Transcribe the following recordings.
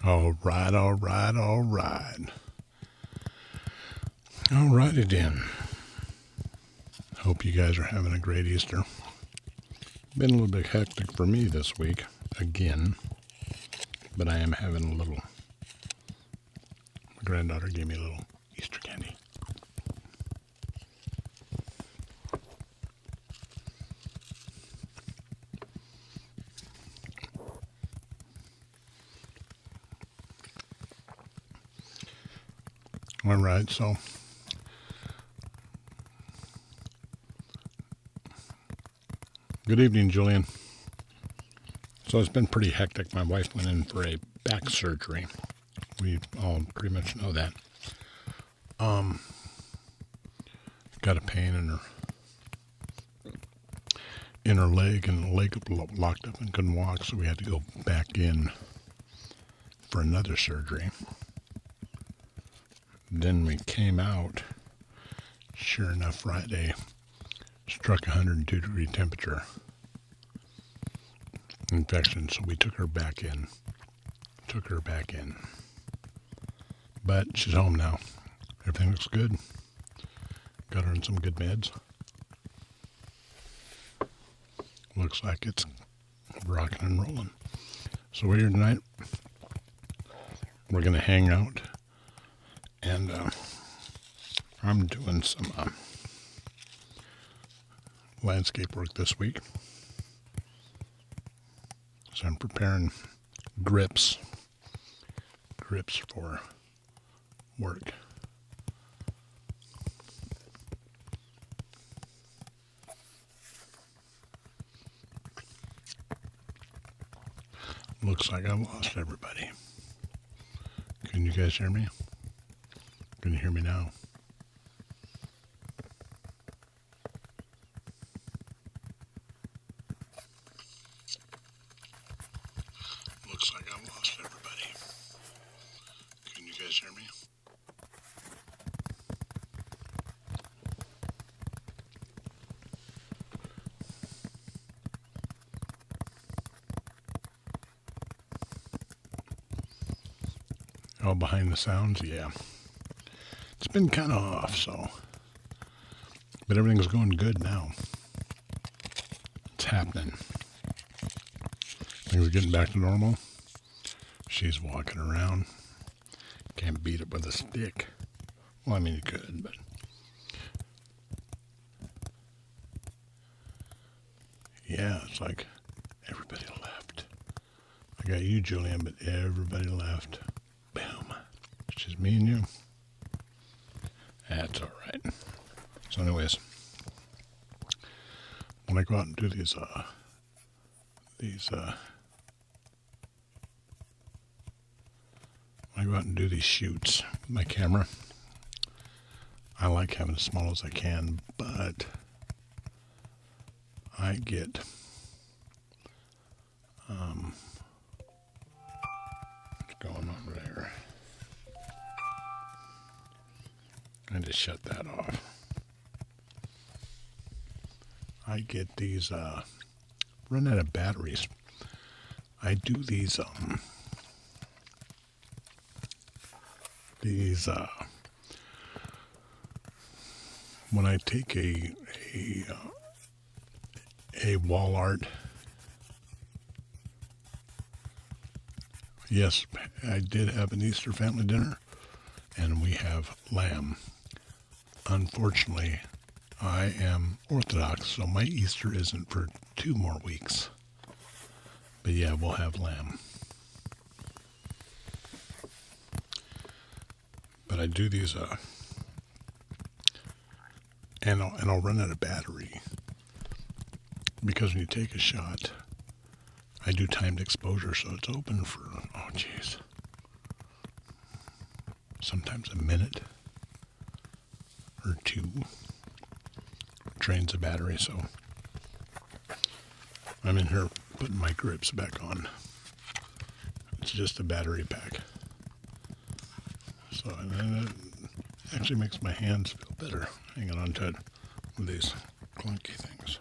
All right, all right, all right. All righty then. Hope you guys are having a great Easter. Been a little bit hectic for me this week, again. But I am having a little... My granddaughter gave me a little Easter candy. All right, so... Good evening, Julian. So it's been pretty hectic. My wife went in for a back surgery. We all pretty much know that. Got a pain in her leg, and the leg locked up and couldn't walk, so we had to go back in for another surgery. Then we came out. Sure enough, Friday struck 102-degree temperature. Infection, so we took her back in. But she's home now. Everything looks good. Got her on some good meds. Looks like it's rocking and rolling. So we're here tonight. We're going to hang out. And I'm doing some landscape work this week. So I'm preparing grips for work. Looks like I've lost everybody. Can you guys hear me? Can you hear me now? Looks like I've lost everybody. Can you guys hear me? Oh, behind the sounds? Yeah. It's been kind of off, so. But everything's going good now. It's happening. Things are getting back to normal. She's walking around. Can't beat it with a stick. Well, I mean, you could, but. Yeah, it's like everybody left. I got you, Julian, but everybody left. Boom. It's just me and you. That's all right. So anyways, when I go out and do these when I go out and do these shoots with my camera, I like having as small as I can, but I get what's going on there? I just shut that off. I get these run out of batteries. I do these when I take a wall art. Yes, I did have an Easter family dinner, and we have lamb. Unfortunately, I am Orthodox, so my Easter isn't for 2 more weeks. But yeah, we'll have lamb. But I do these, and I'll run out of battery. Because when you take a shot, I do timed exposure, so it's open for, oh geez, sometimes a minute or 2. Drains the battery, so I'm in here putting my grips back on. It's just a battery pack. So and it actually makes my hands feel better hanging on to it with these clunky things.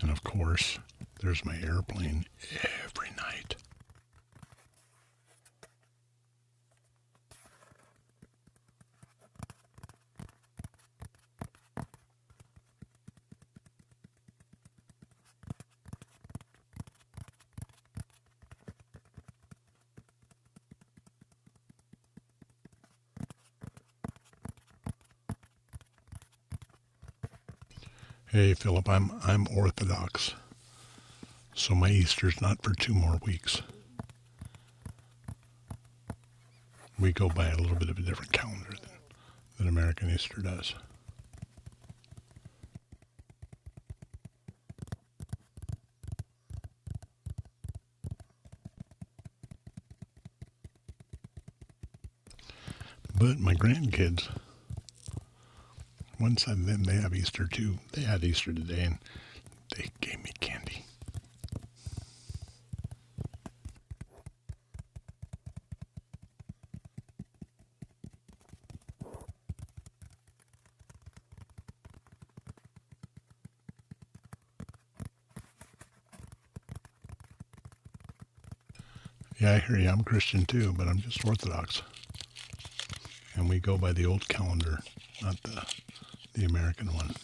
And of course, there's my airplane every night. Hey, Philip, I'm Orthodox, so my Easter's not for 2 more weeks. We go by a little bit of a different calendar than American Easter does. But my grandkids, one side of them, they have Easter too. They had Easter today, and they gave me candy. Yeah, I hear you. I'm Christian too, but I'm just Orthodox. And we go by the old calendar, not the American one.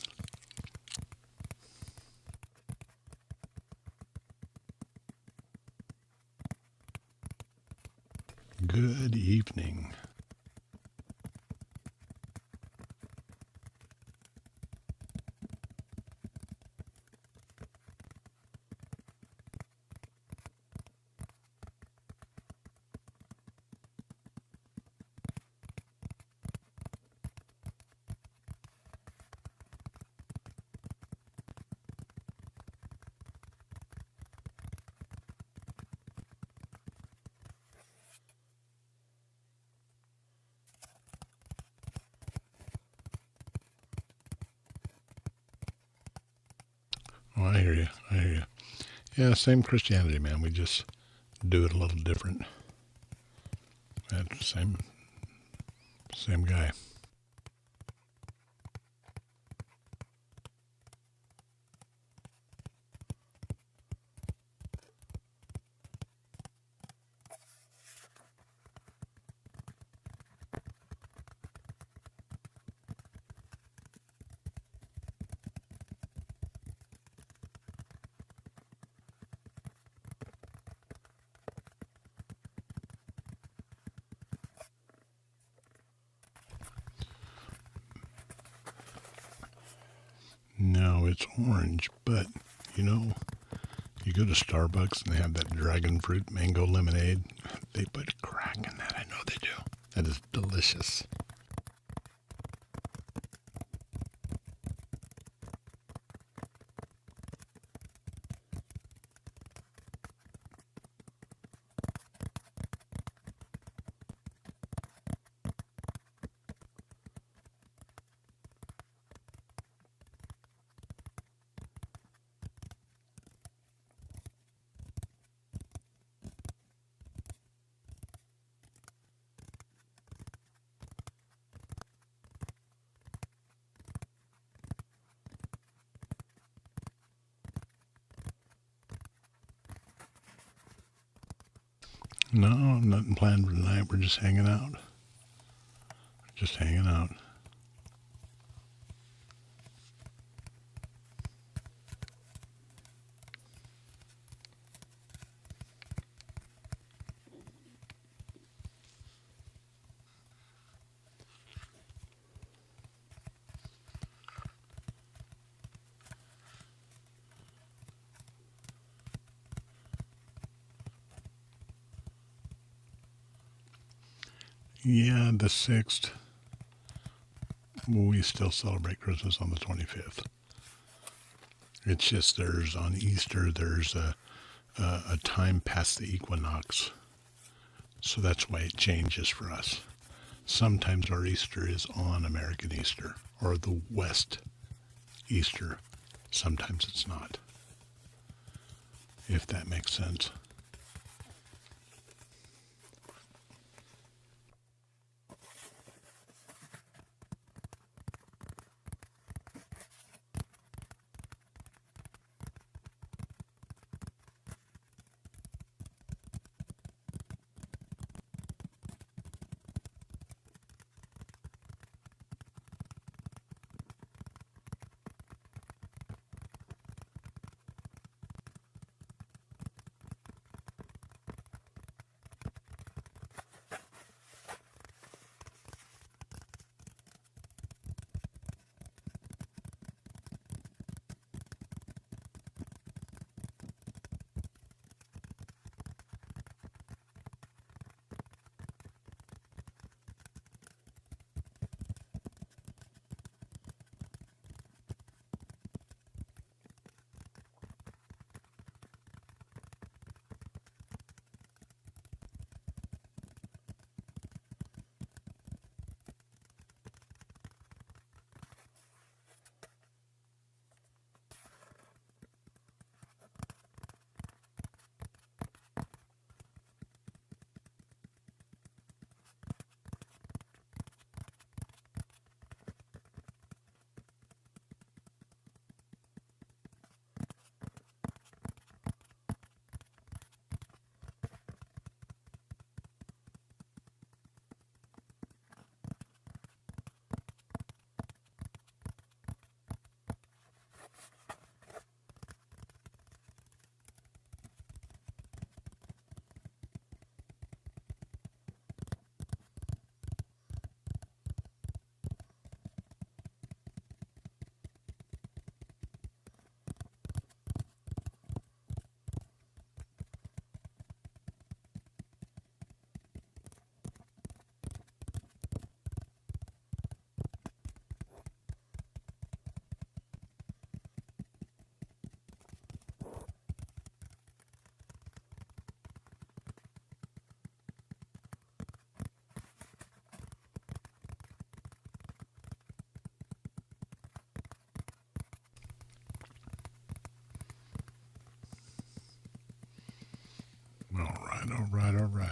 Good evening. Oh, I hear you. I hear you. Yeah, same Christianity, man. We just do it a little different. That's same guy. No, it's orange, but you know, you go to Starbucks and they have that dragon fruit mango lemonade. They put crack in that. I know they do. That is delicious. No, nothing planned for tonight. We're just hanging out. Just hanging out. Yeah, the 6th. We still celebrate Christmas on the 25th. It's just there's on Easter, there's a time past the equinox. So that's why it changes for us. Sometimes our Easter is on American Easter or the West Easter. Sometimes it's not, if that makes sense. right, all right.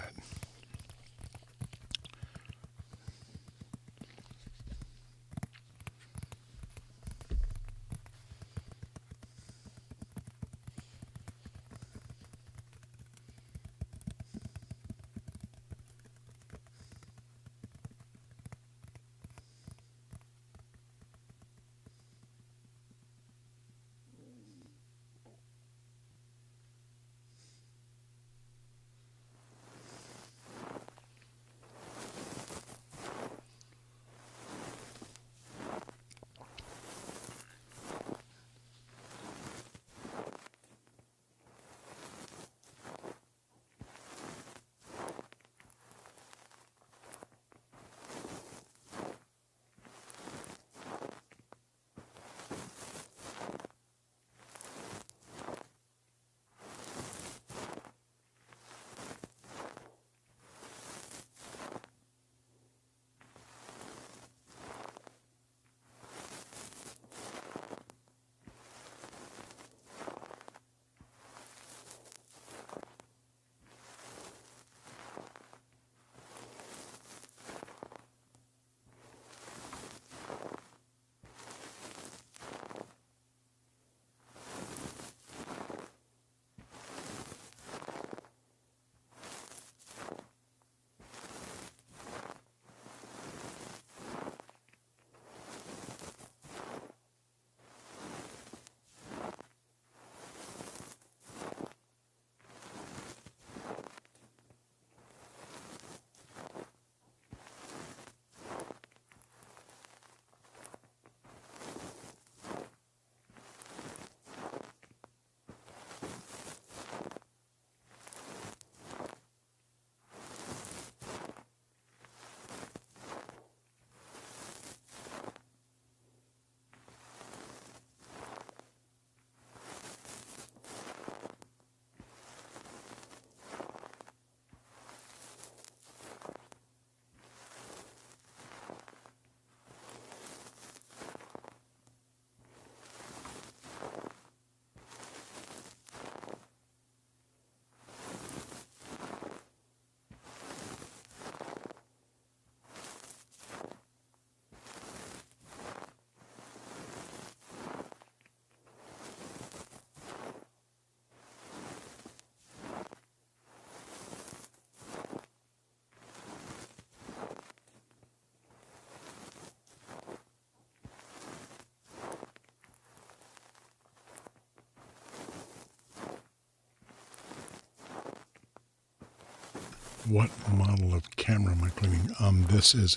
What model of camera am I cleaning? This is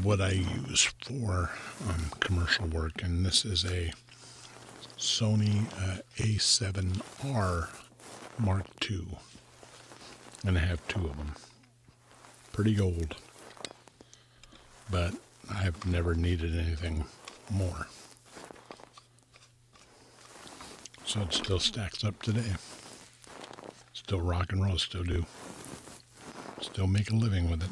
what I use for commercial work, and this is a Sony A7R Mark II, and I have two of them. Pretty old, but I've never needed anything more. So it still stacks up today. Still rock and roll, still do. Still make a living with it.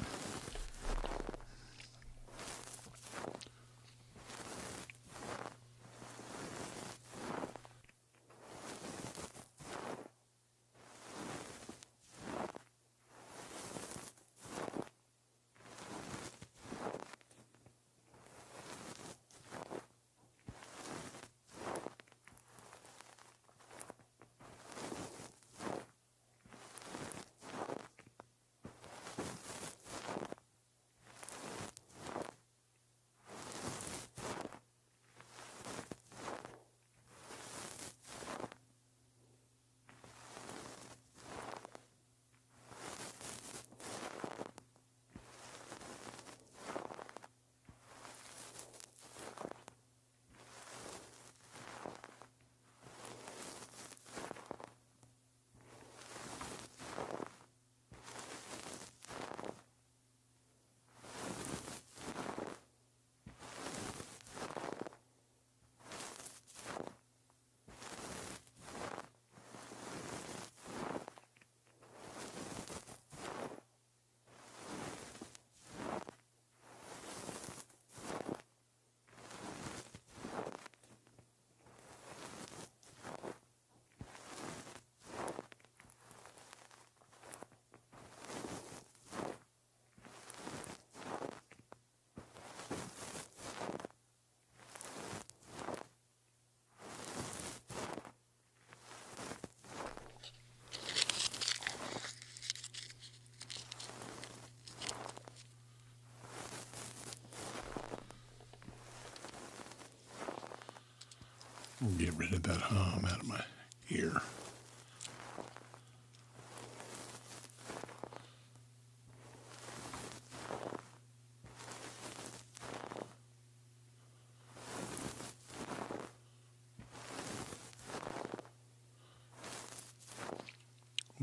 We'll get rid of that hum out of my ear.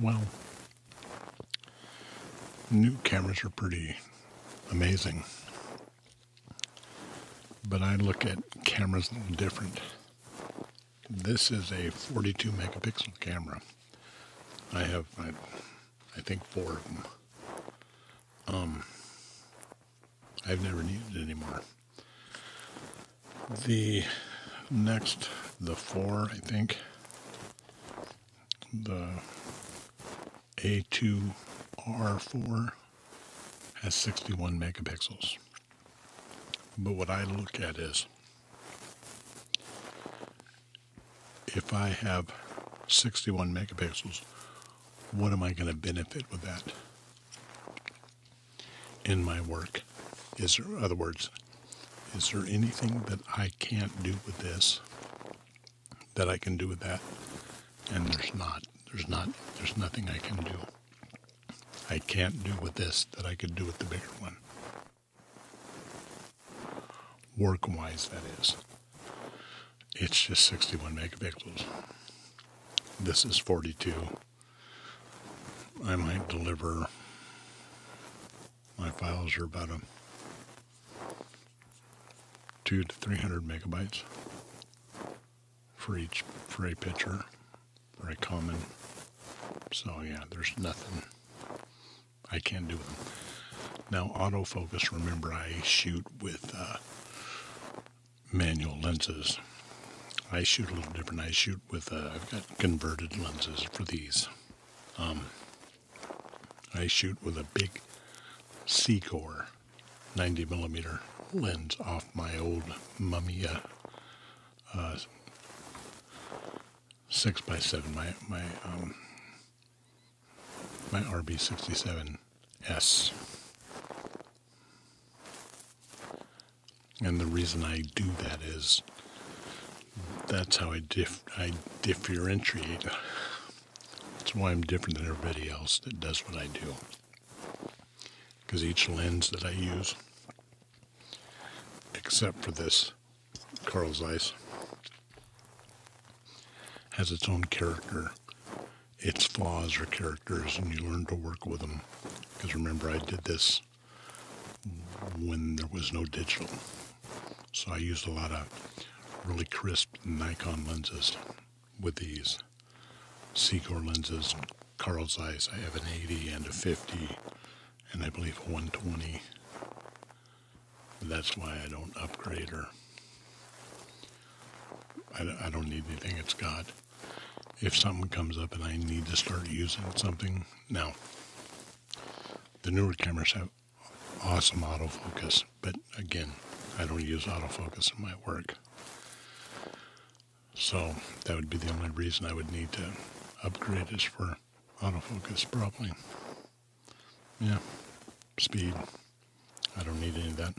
Well, new cameras are pretty amazing, but I look at cameras a little different. This is a 42 megapixel camera. I have, I think, 4 of them. I've never needed it anymore. The next, the 4, I think, the A2R4 has 61 megapixels. But what I look at is, if I have 61 megapixels, what am I going to benefit with that in my work? In other words, is there anything that I can't do with this that I can do with that? And there's not. There's nothing I can do. I can't do with this that I could do with the bigger one. Work-wise, that is. It's just 61 megapixels. This is 42. I might deliver, my files are about 200 to 300 megabytes for a picture, for a common. So yeah, there's nothing I can't do with them. Now autofocus, remember I shoot with manual lenses. I shoot a little different. I shoot with, I've got converted lenses for these. I shoot with a big Secor 90 millimeter lens off my old Mamiya 6x7, my RB67S. And the reason I do that is that's how I differentiate. That's why I'm different than everybody else that does what I do. Because each lens that I use, except for this Carl Zeiss, has its own character. Its flaws are characters, and you learn to work with them. Because remember, I did this when there was no digital. So I used a lot of really crisp Nikon lenses with these Secor lenses. Carl Zeiss, I have an 80 and a 50, and I believe a 120. That's why I don't upgrade or I don't need anything it's got. If something comes up and I need to start using something, now, the newer cameras have awesome autofocus, but again, I don't use autofocus in my work. So that would be the only reason I would need to upgrade is for autofocus, probably. Yeah, speed. I don't need any of that.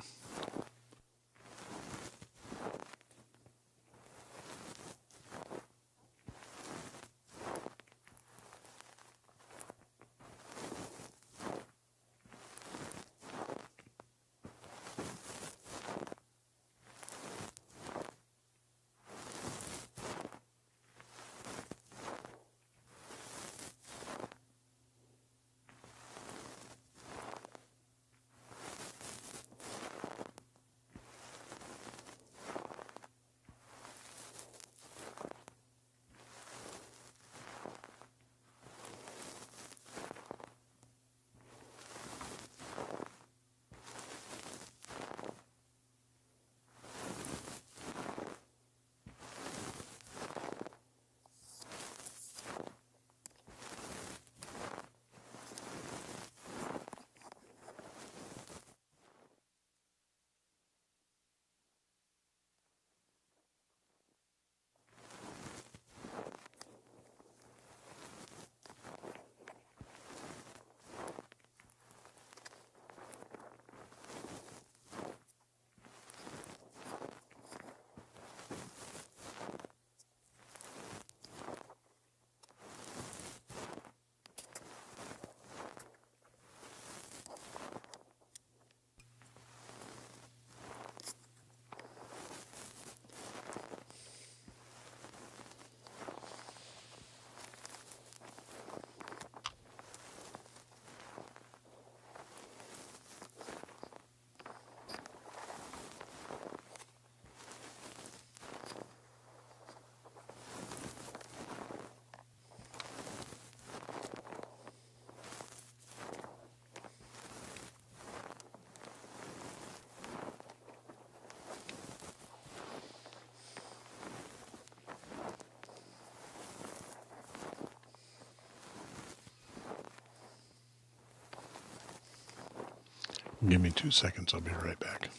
Give me 2 seconds. I'll be right back.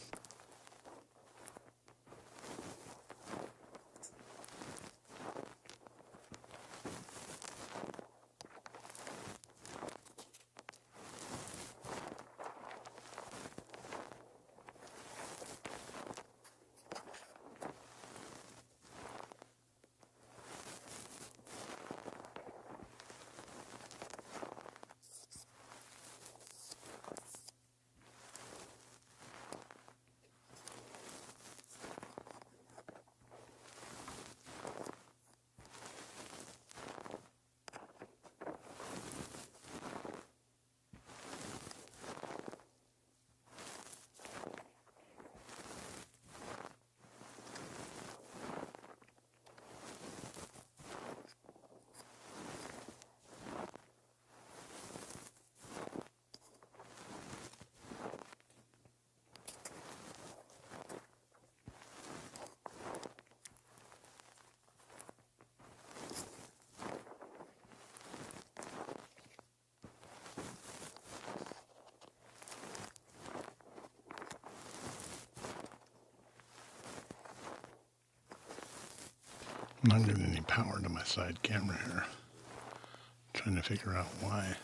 I'm not getting any power to my side camera here. Trying to figure out why.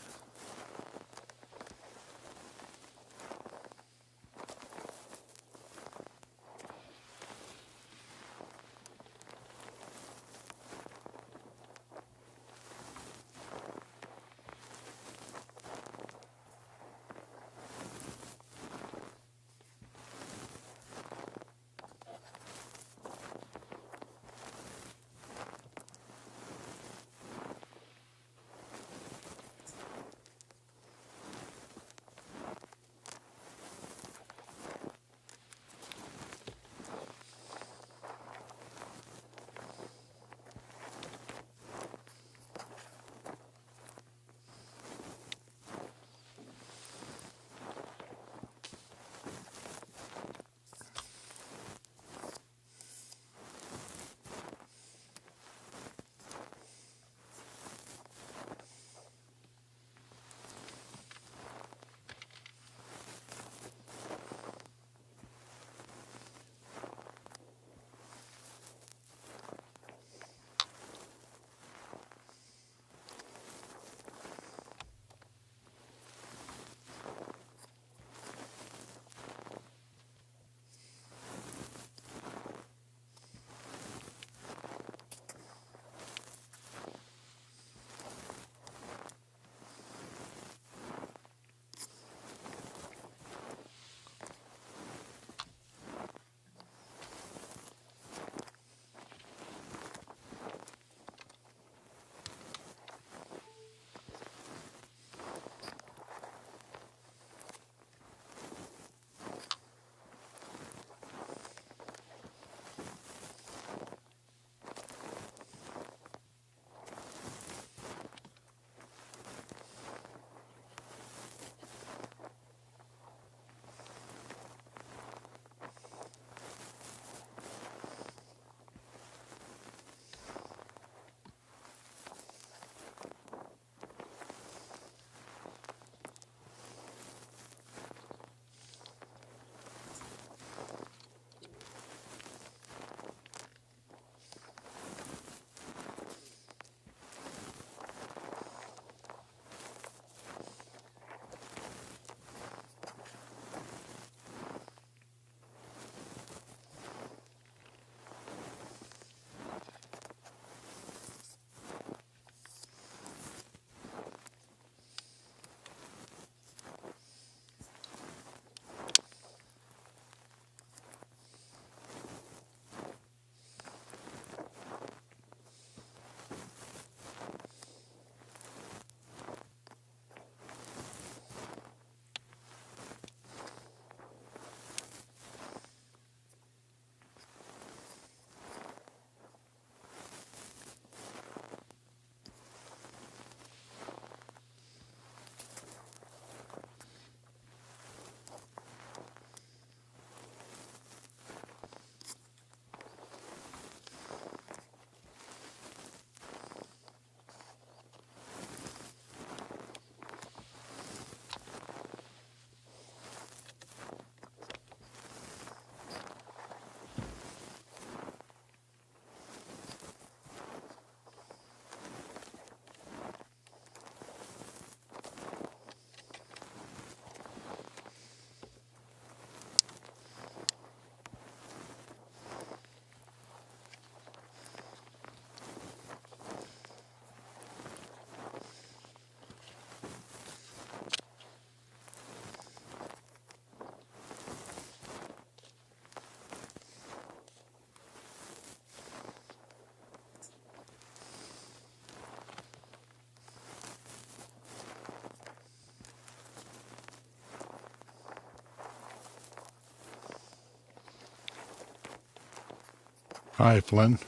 Hi, Flynn.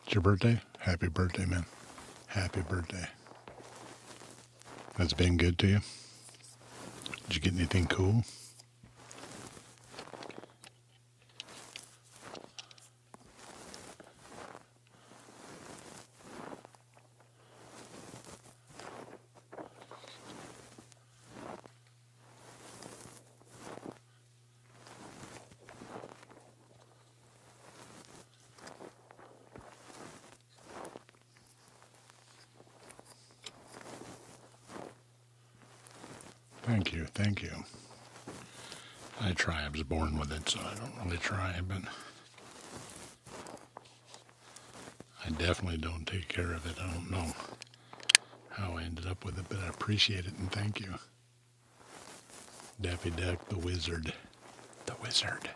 It's your birthday? Happy birthday, man. Happy birthday. Has it been good to you? Did you get anything cool? Thank you, thank you. I try. I was born with it, so I don't really try, but I definitely don't take care of it. I don't know how I ended up with it, but I appreciate it and thank you. Daffy Duck, the wizard. The wizard.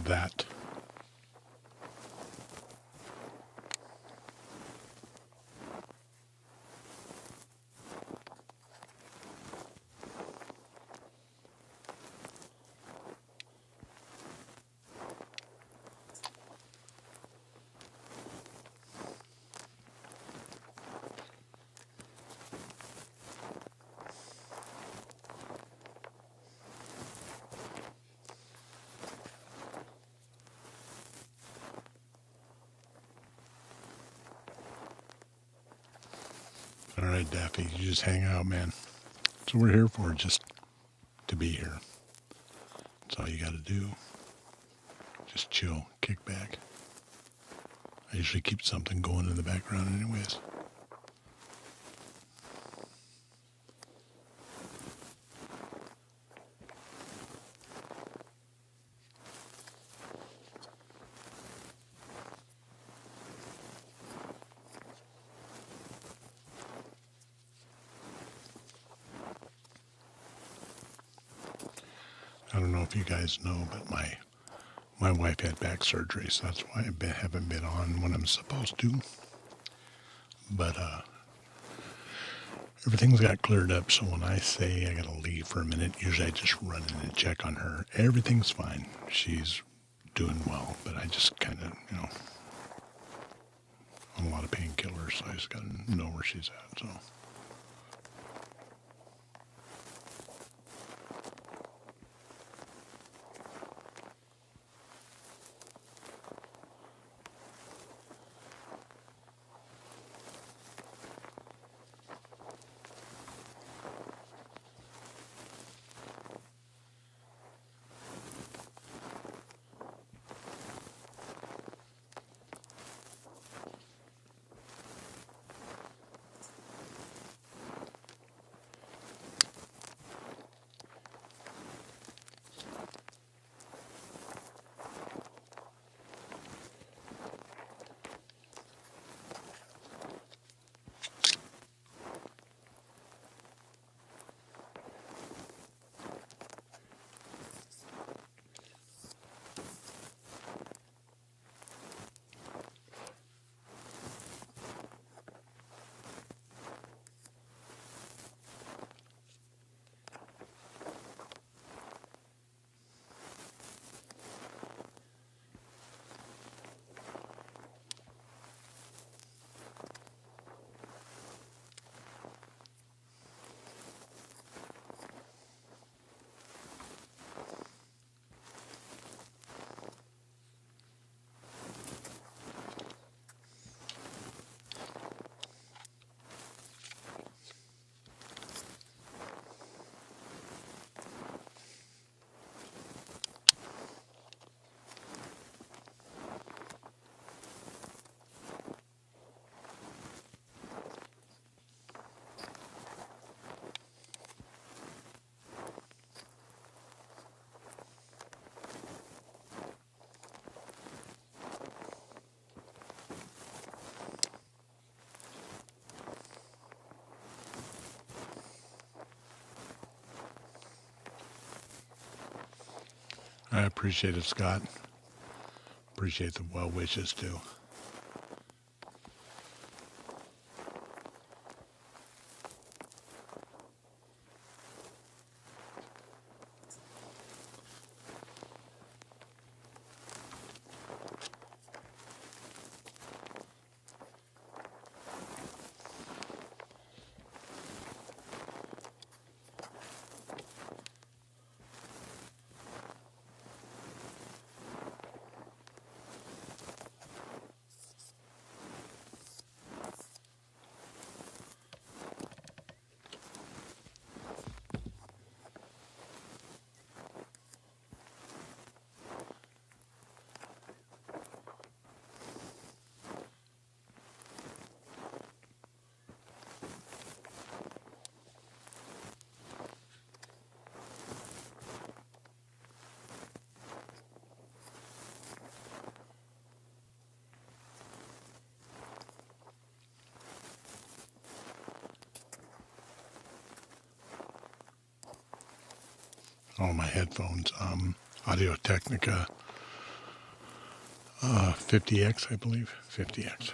That. All right, Daffy, you just hang out, man. That's what we're here for, just to be here. That's all you got to do. Just chill, kick back. I usually keep something going in the background anyways. I don't know if you guys know, but my wife had back surgery, so that's why I haven't been on when I'm supposed to. But everything's got cleared up, so when I say I gotta leave for a minute, usually I just run in and check on her. Everything's fine. She's doing well, but I just kind of, on a lot of painkillers, so I just gotta know where she's at, so. I appreciate it, Scott. Appreciate the well wishes too. All my headphones, Audio Technica 50X, I believe. 50X.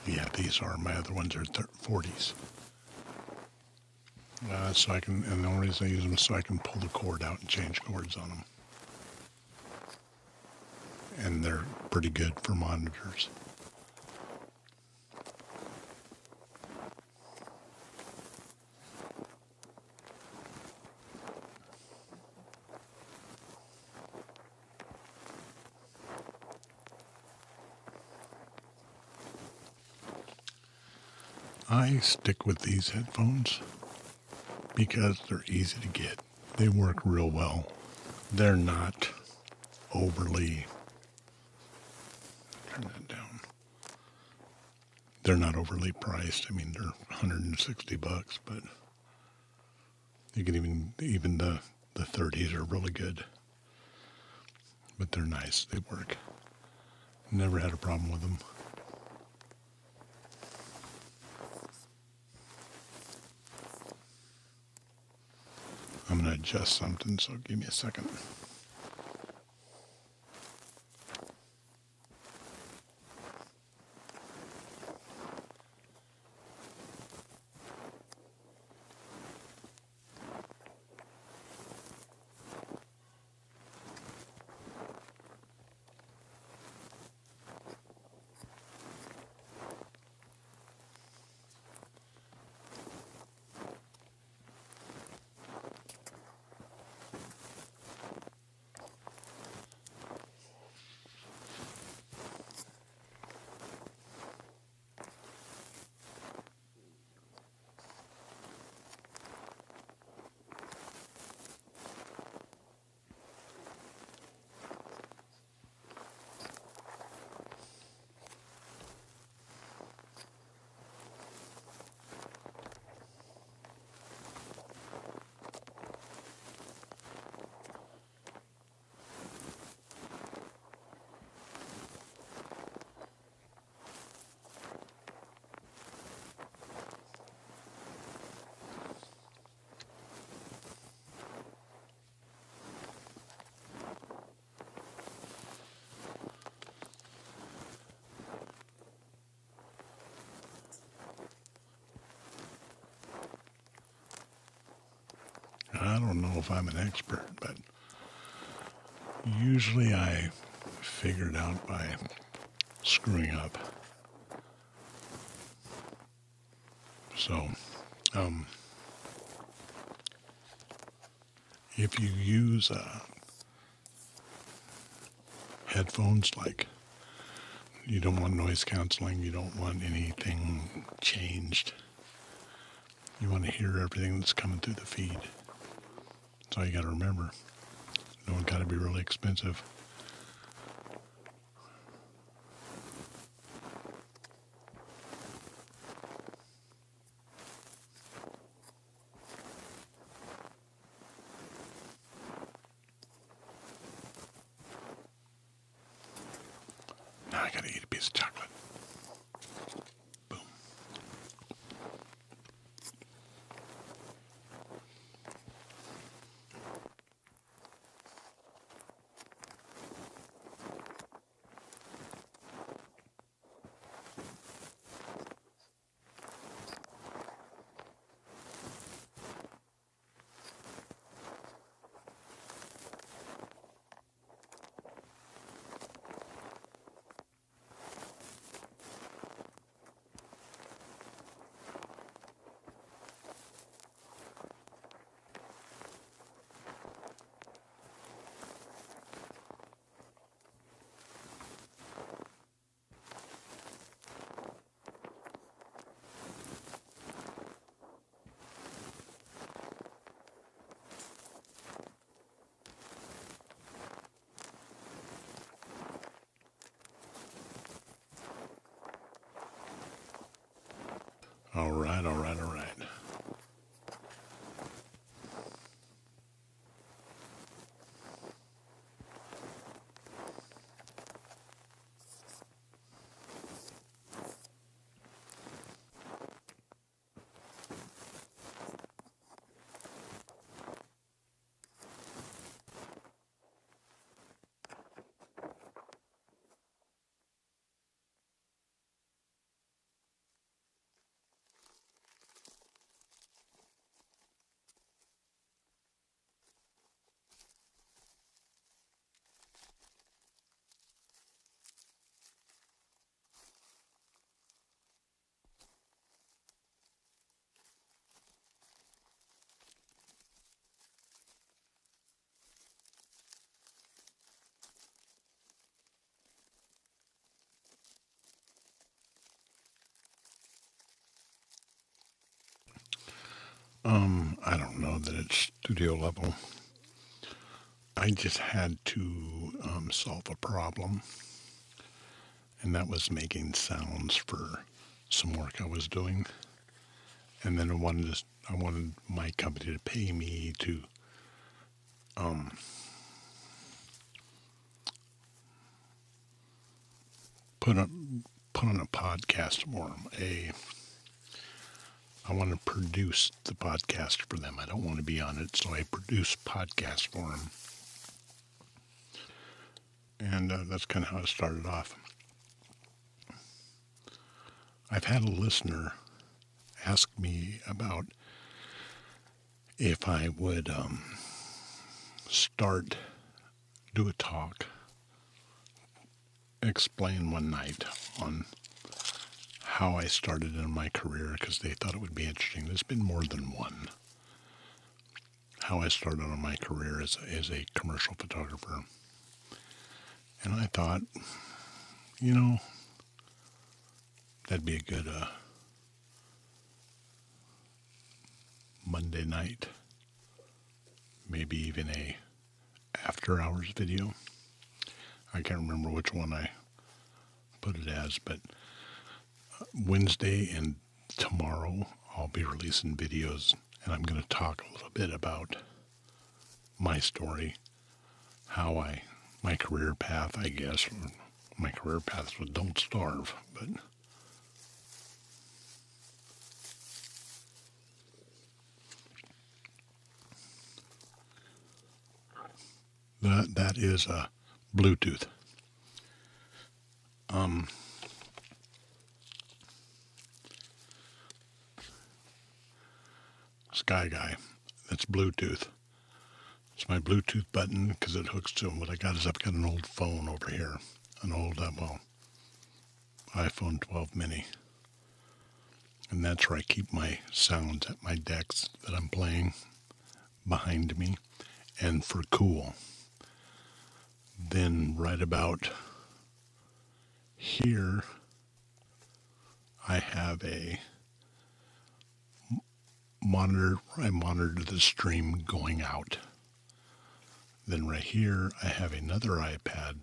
Yeah, these are, my other ones are 40s. So I can, and the only reason I use them is so I can pull the cord out and change cords on them. And they're pretty good for monitors. I stick with these headphones because they're easy to get. They work real well. They're not overly, turn that down. They're not overly priced. I mean, they're $160, but you can even the 30s are really good. But they're nice. They work. Never had a problem with them. I'm going to adjust something, so give me a second. I don't know if I'm an expert, but usually I figure it out by screwing up. So, if you use headphones, like you don't want noise canceling, you don't want anything changed, you want to hear everything that's coming through the feed. That's all you got to remember. No one got to be really expensive. Now I got to eat a piece of chocolate. Boom. All right, all right, all right. I don't know that it's studio level. I just had to solve a problem, and that was making sounds for some work I was doing. And then I wanted my company to pay me to um, put on put on a podcast for them. I want to produce the podcast for them. I don't want to be on it, so I produce podcasts for them. And that's kind of how it started off. I've had a listener ask me about if I would do a talk, explain one night on how I started in my career, because they thought it would be interesting. There's been more than one. How I started on my career as a commercial photographer. And I thought, that'd be a good Monday night, maybe even a after hours video. I can't remember which one I put it as, but Wednesday and tomorrow I'll be releasing videos, and I'm going to talk a little bit about my story, my career path, I guess. My career path was Don't Starve, but that is a Bluetooth. Sky Guy. That's Bluetooth. It's my Bluetooth button because it hooks to them. What I got is I've got an old phone over here, an old iPhone 12 mini, and that's where I keep my sounds at my decks that I'm playing behind me, and for cool. Then right about here, I have a monitor. I monitor the stream going out. Then right here, I have another iPad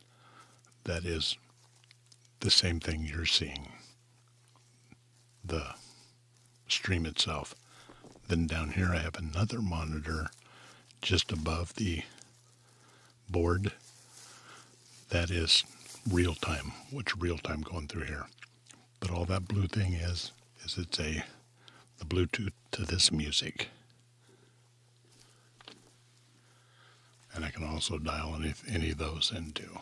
that is the same thing you're seeing, the stream itself. Then down here, I have another monitor just above the board that is real time. What's real time going through here? But all that blue thing is it's the Bluetooth to this music. And I can also dial any of those in too.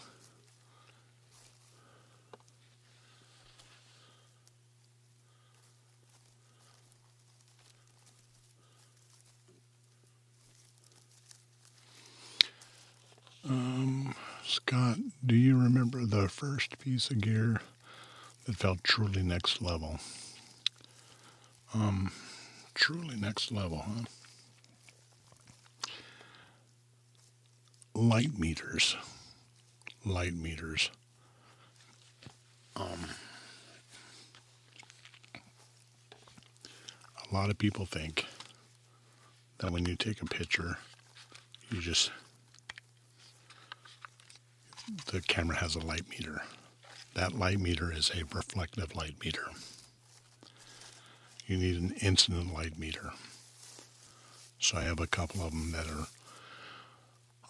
Scott, do you remember the first piece of gear that felt truly next level? Truly next level, huh? Light meters. Light meters. A lot of people think that when you take a picture, the camera has a light meter. That light meter is a reflective light meter. you need an incident light meter. So I have a couple of them that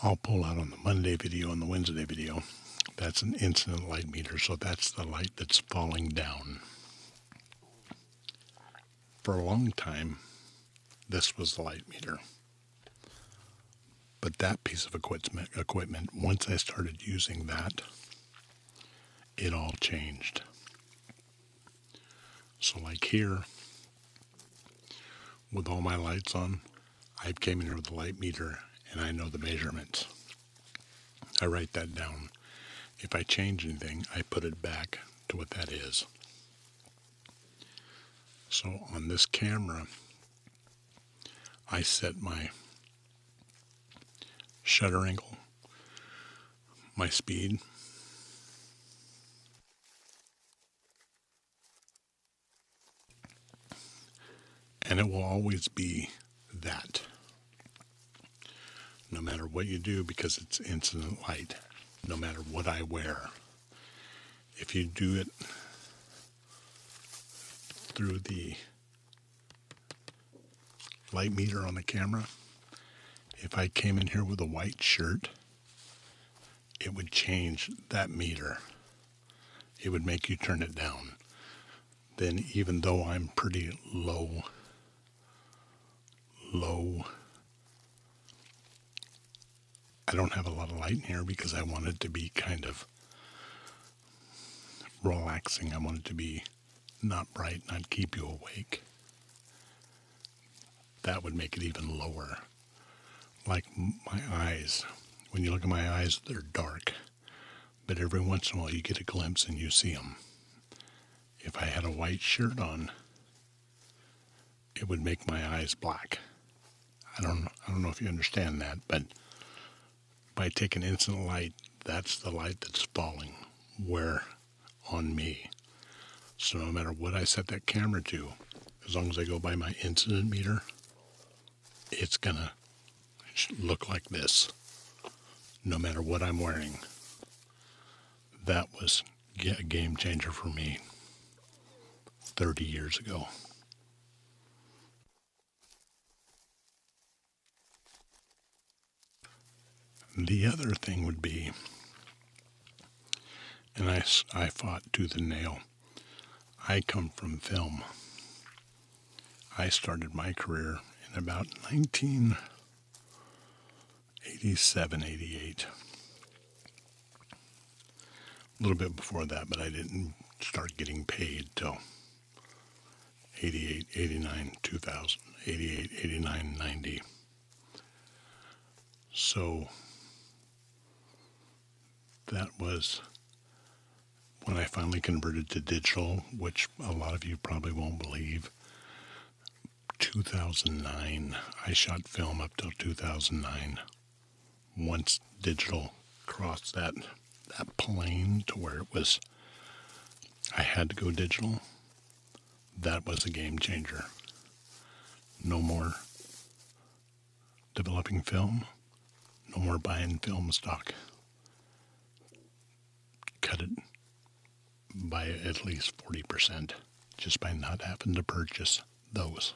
I'll pull out on the Monday video and the Wednesday video. That's an incident light meter, so that's the light that's falling down. For a long time, this was the light meter. But that piece of equipment, once I started using that, it all changed. So like here, with all my lights on, I came in here with a light meter and I know the measurements. I write that down. If I change anything, I put it back to what that is. So on this camera, I set my shutter angle, my speed, and it will always be that. No matter what you do, because it's incident light, no matter what I wear. If you do it through the light meter on the camera, if I came in here with a white shirt, it would change that meter. It would make you turn it down. Then even though I'm pretty low, I don't have a lot of light in here because I want it to be kind of relaxing. I want it to be not bright, not keep you awake. That would make it even lower. Like my eyes. When you look at my eyes, they're dark. But every once in a while you get a glimpse and you see them. If I had a white shirt on, it would make my eyes black. I don't know if you understand that, but by taking instant light, that's the light that's falling where on me. So no matter what I set that camera to, as long as I go by my incident meter, it's gonna look like this, no matter what I'm wearing. That was a game changer for me 30 years ago. The other thing would be, and I fought tooth and nail, I come from film. I started my career in about 1987, 88. A little bit before that, but I didn't start getting paid till 88, 89, 2000, 88, 89, 90. So that was when I finally converted to digital, which a lot of you probably won't believe. 2009, I shot film up till 2009. Once digital crossed that plane to where it was, I had to go digital, that was a game changer. No more developing film, no more buying film stock. Cut it by at least 40% just by not having to purchase those.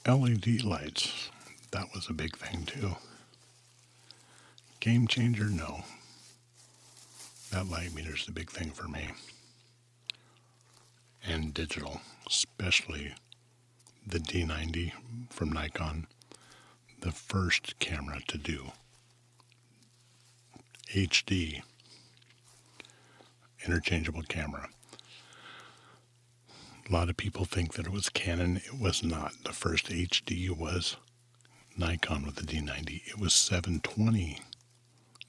LED lights, that was a big thing too. Game changer, no. That light meter's the big thing for me. And digital, especially the D90 from Nikon, the first camera to do HD interchangeable camera. A lot of people think that it was Canon. It was not. The first HD was Nikon with the D90. It was 720,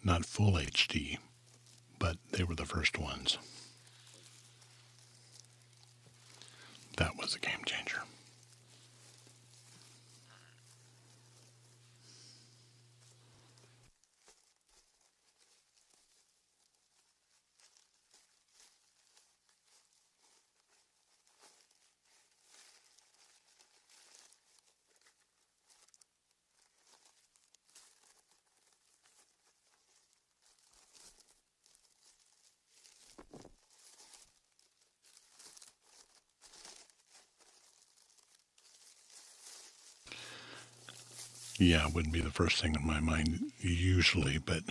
not full HD, but they were the first ones. That was a game changer. Yeah, it wouldn't be the first thing in my mind usually, but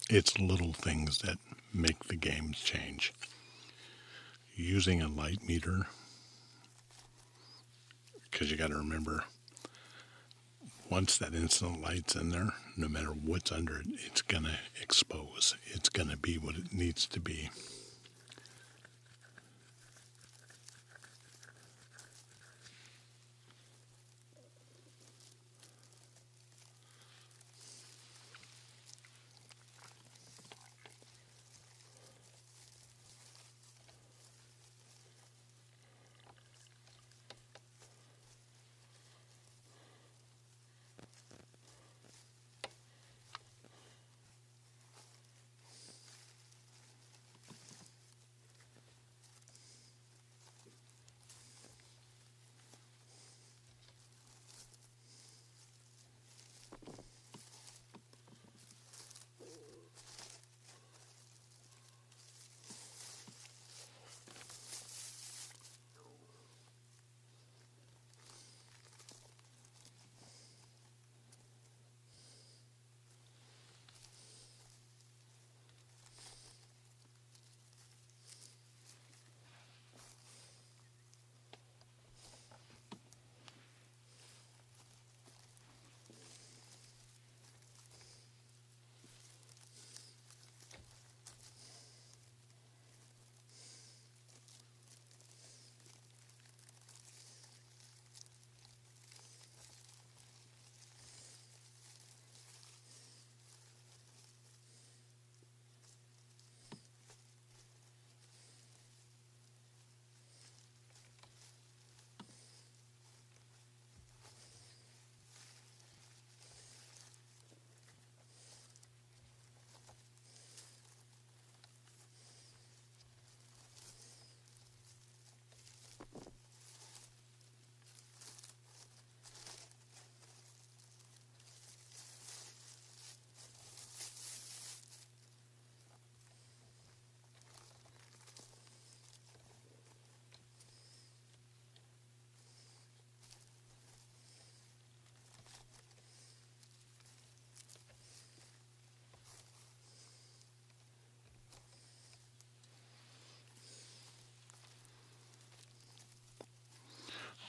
it's little things that make the games change. Using a light meter, because you got to remember, once that instant light's in there, no matter what's under it, it's going to expose. It's going to be what it needs to be.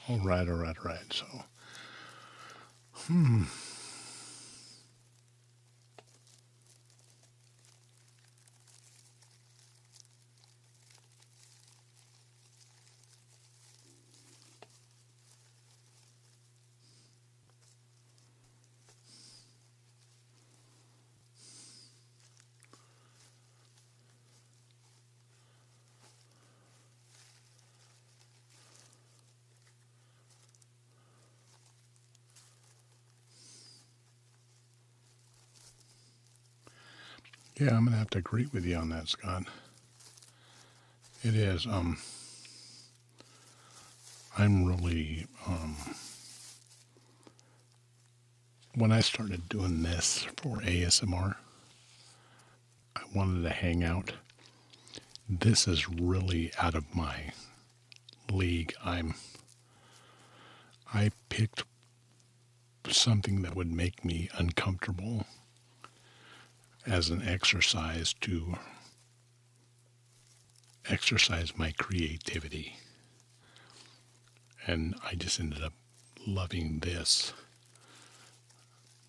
All right. So, yeah, I'm going to have to agree with you on that, Scott. It is. I'm really, when I started doing this for ASMR, I wanted to hang out. This is really out of my league. I picked something that would make me uncomfortable as an exercise to exercise my creativity. And I just ended up loving this.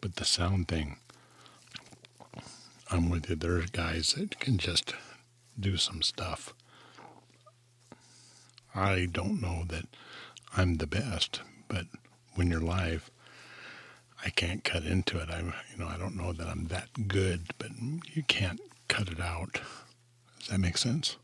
But the sound thing, I'm with you. There's guys that can just do some stuff. I don't know that I'm the best, but when you're live, I can't cut into it. I don't know that I'm that good, but you can't cut it out. Does that make sense?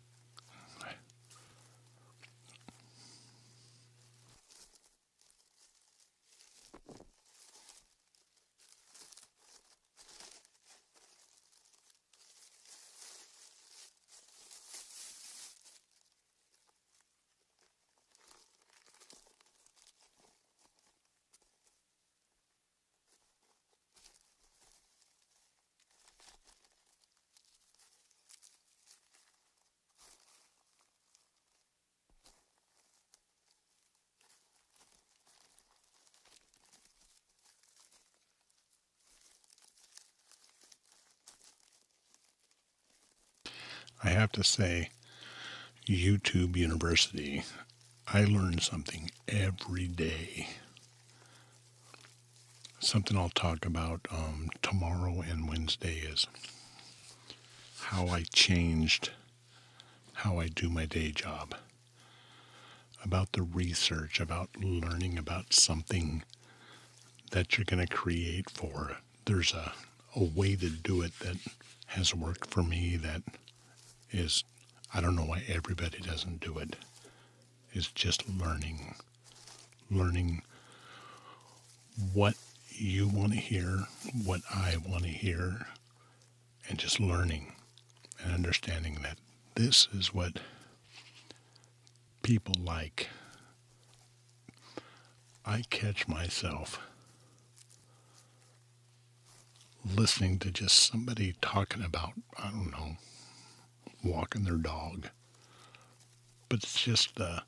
I have to say, YouTube University, I learn something every day. Something I'll talk about tomorrow and Wednesday is how I changed how I do my day job, about the research, about learning about something that you're going to create for. There's a way to do it that has worked for me that is, I don't know why everybody doesn't do it, is just learning what you want to hear, what I want to hear, and just learning and understanding that this is what people like. I catch myself listening to just somebody talking about, I don't know, walking their dog. But it's just the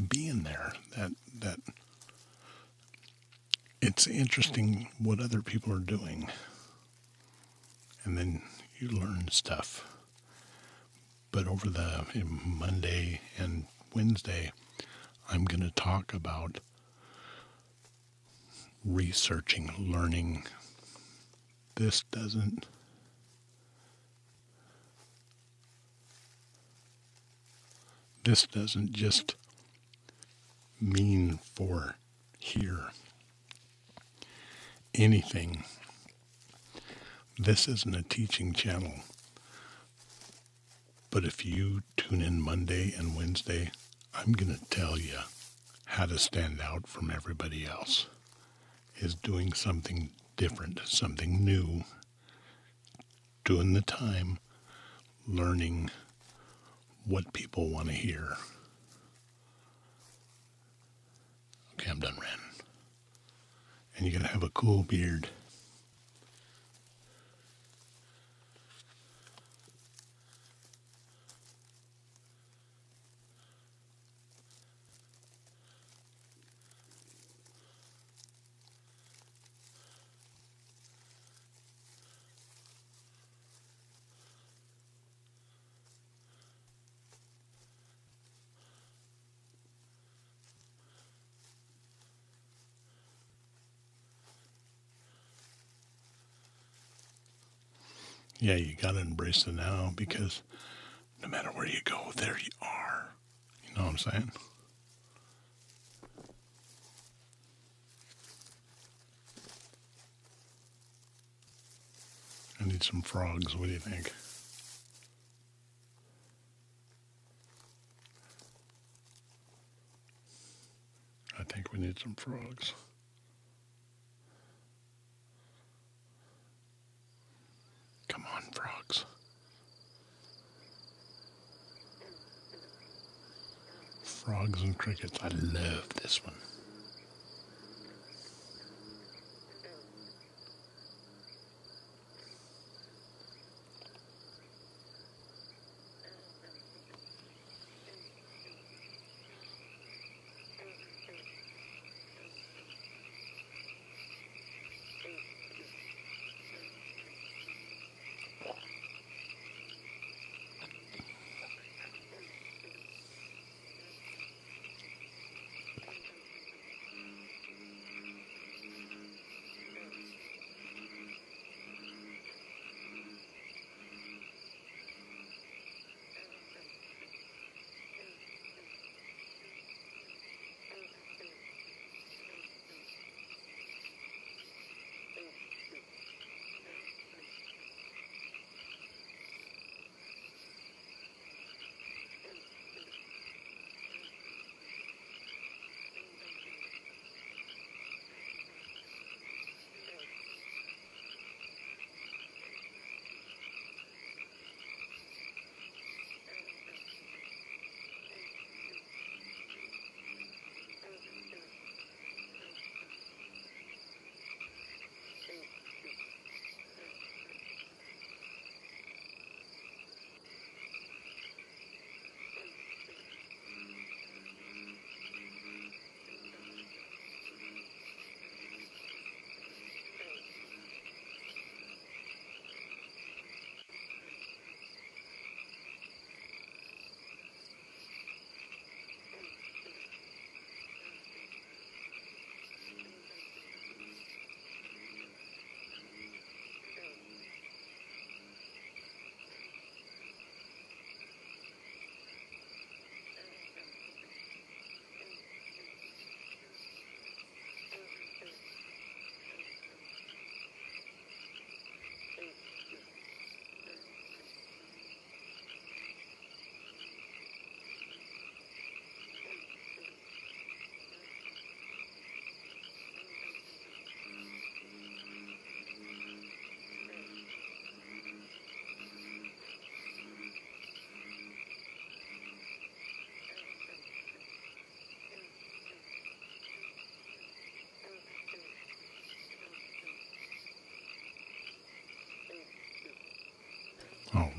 being there that it's interesting what other people are doing. And then you learn stuff. But over the Monday and Wednesday, I'm going to talk about researching, learning. This doesn't just mean for here. Anything. This isn't a teaching channel. But if you tune in Monday and Wednesday, I'm going to tell you how to stand out from everybody else. Is doing something different, something new, doing the time, learning what people want to hear. Okay, I'm done ranting. And you're going to have a cool beard. Yeah, you got to embrace the now because no matter where you go, there you are. You know what I'm saying? I need some frogs. What do you think? I think we need some frogs. Come on, frogs. Frogs and crickets. I love this one.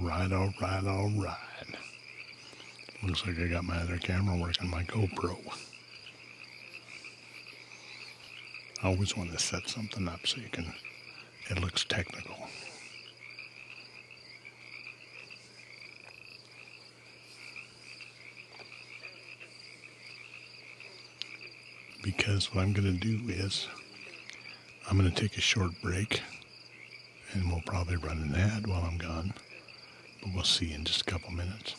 right, all right, all right. Looks like I got my other camera working, my GoPro. I always want to set something up so it looks technical. Because what I'm going to do is I'm going to take a short break, and we'll probably run an ad while I'm gone, but we'll see in just a couple minutes.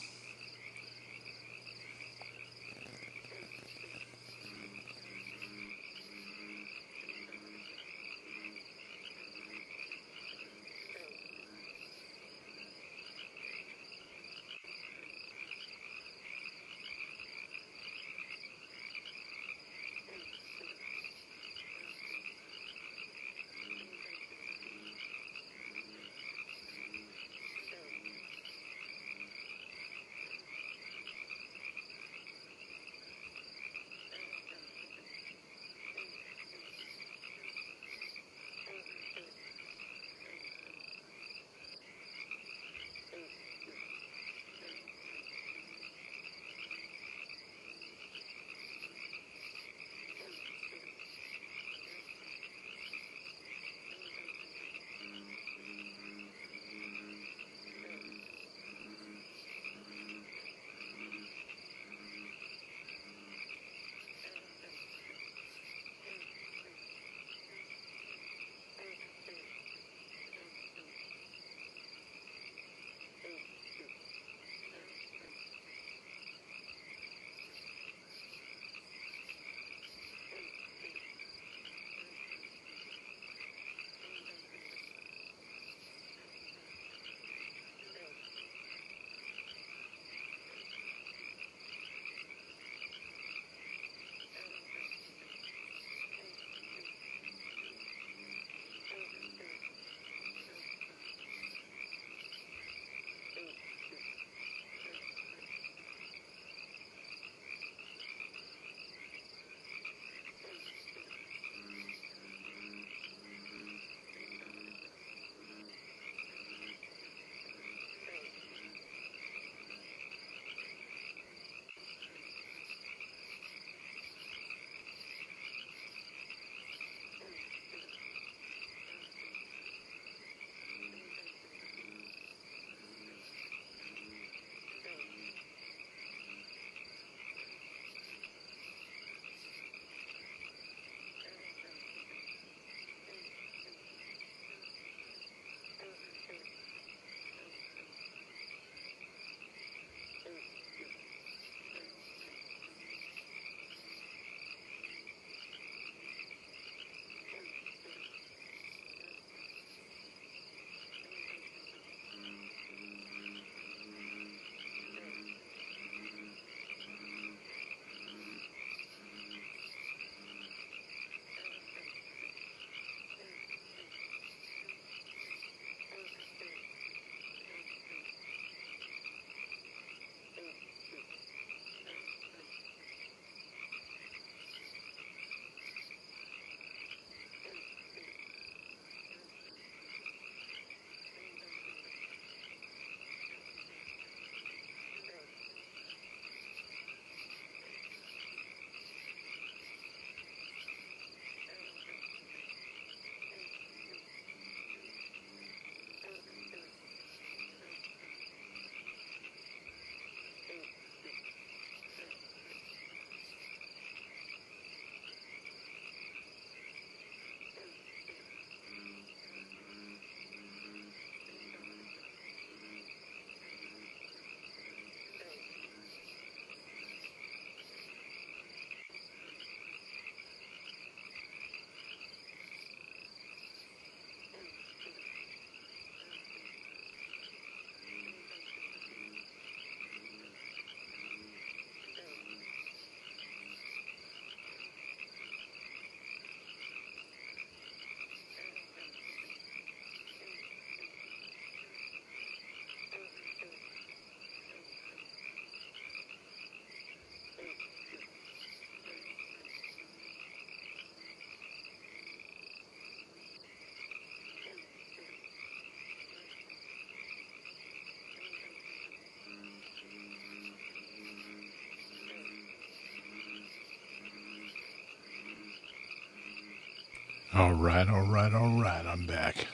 All right, all right, all right. I'm back.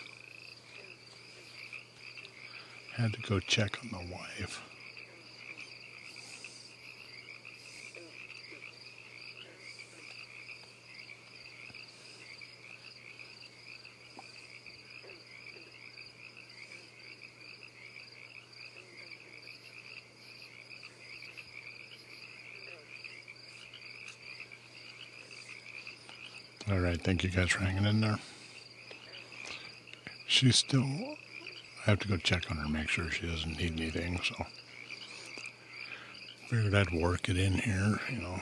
Had to go check on the wife. All right, thank you guys for hanging in there. She's still. I have to go check on her, make sure she doesn't need anything. So figured I'd work it in here, you know.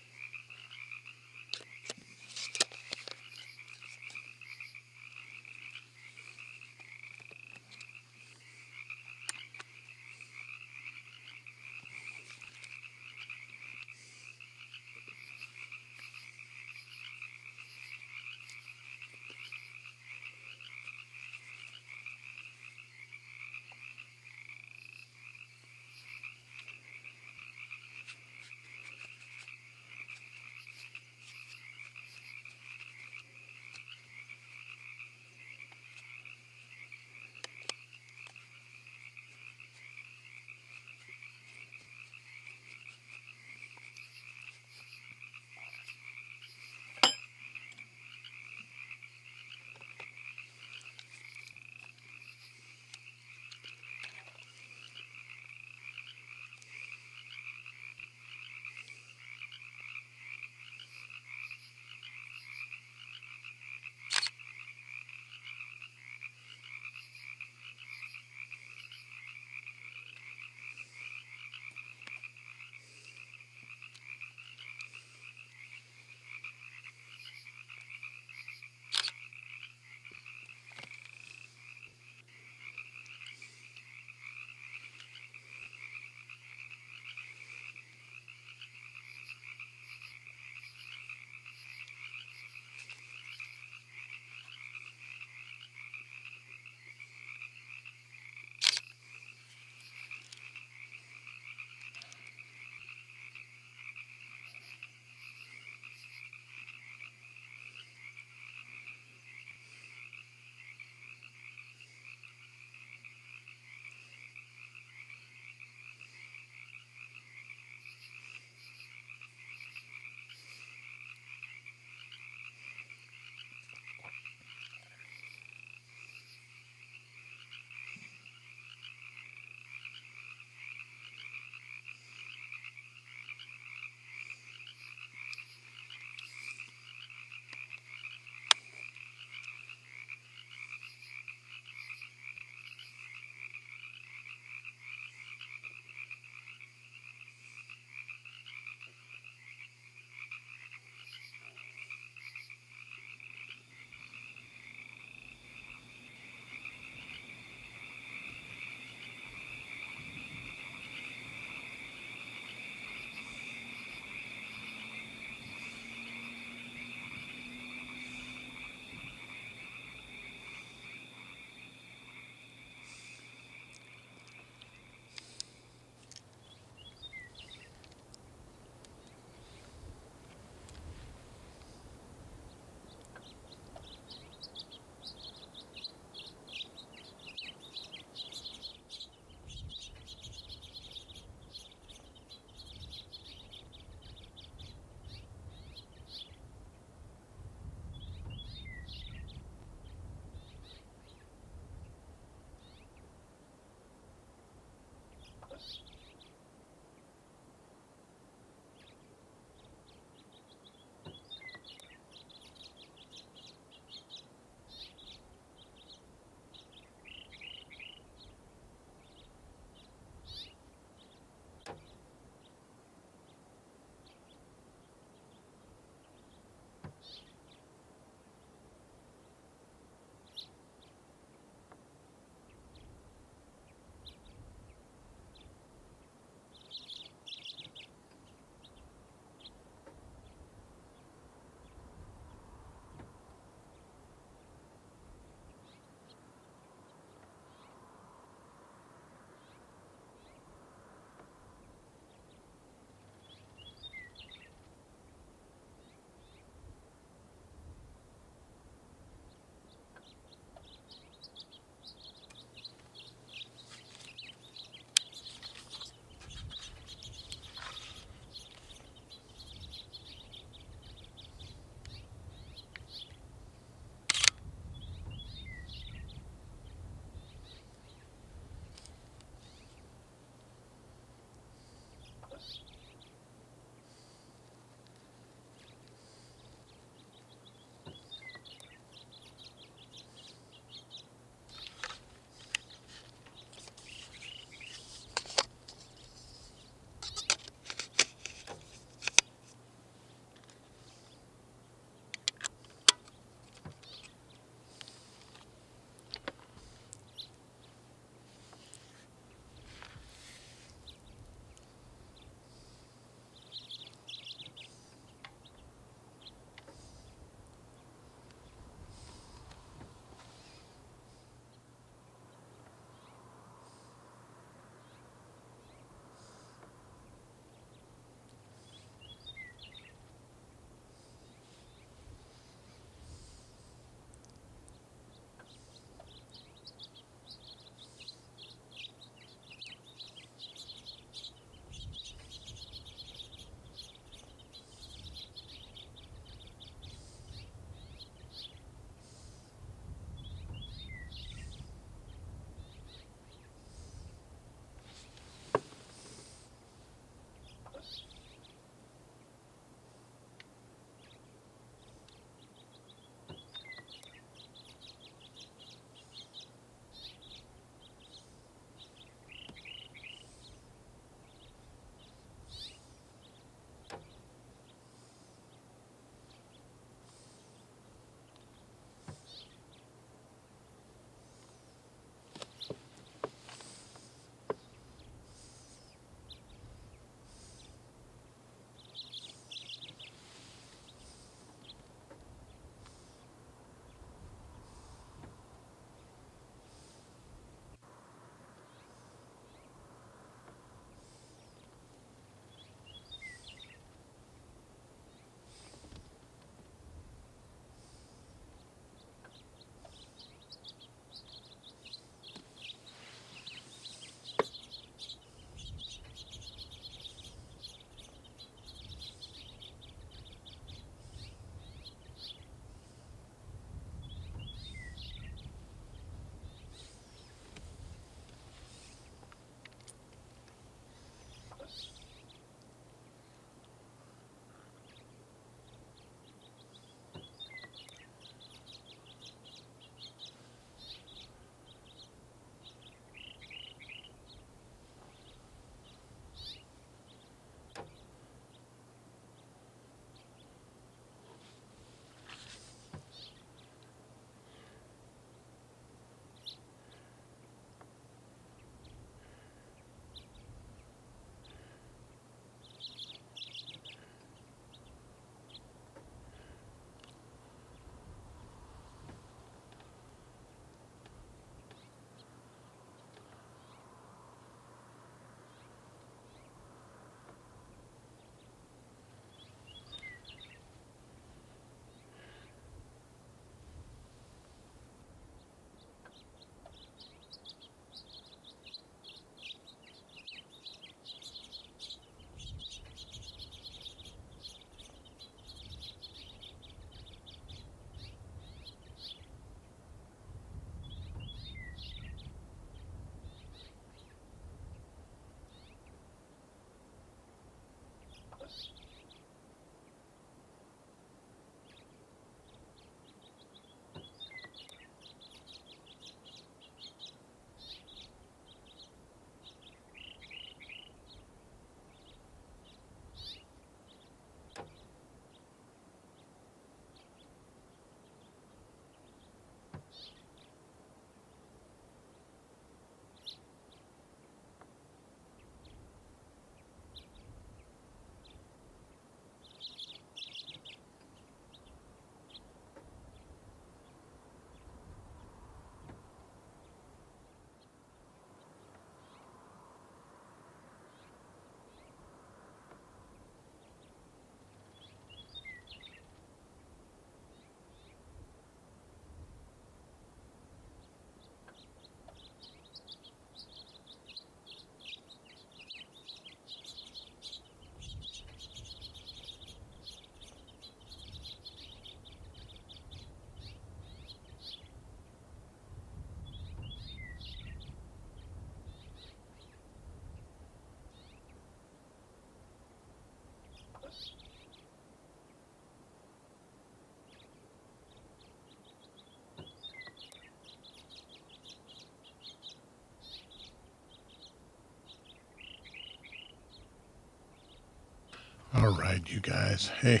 All right, you guys. Hey,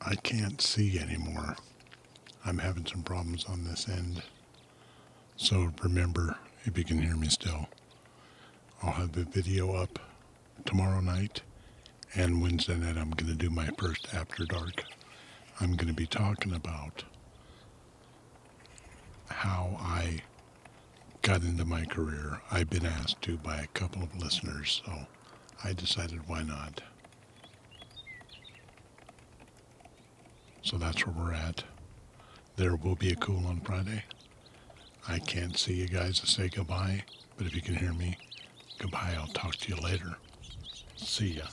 I can't see anymore. I'm having some problems on this end. So remember, if you can hear me still, I'll have the video up tomorrow night, and Wednesday night I'm going to do my first After Dark. I'm going to be talking about how I got into my career. I've been asked to by a couple of listeners, so I decided why not. So that's where we're at. There will be a cool on Friday. I can't see you guys to say goodbye, but if you can hear me, goodbye. I'll talk to you later. See ya.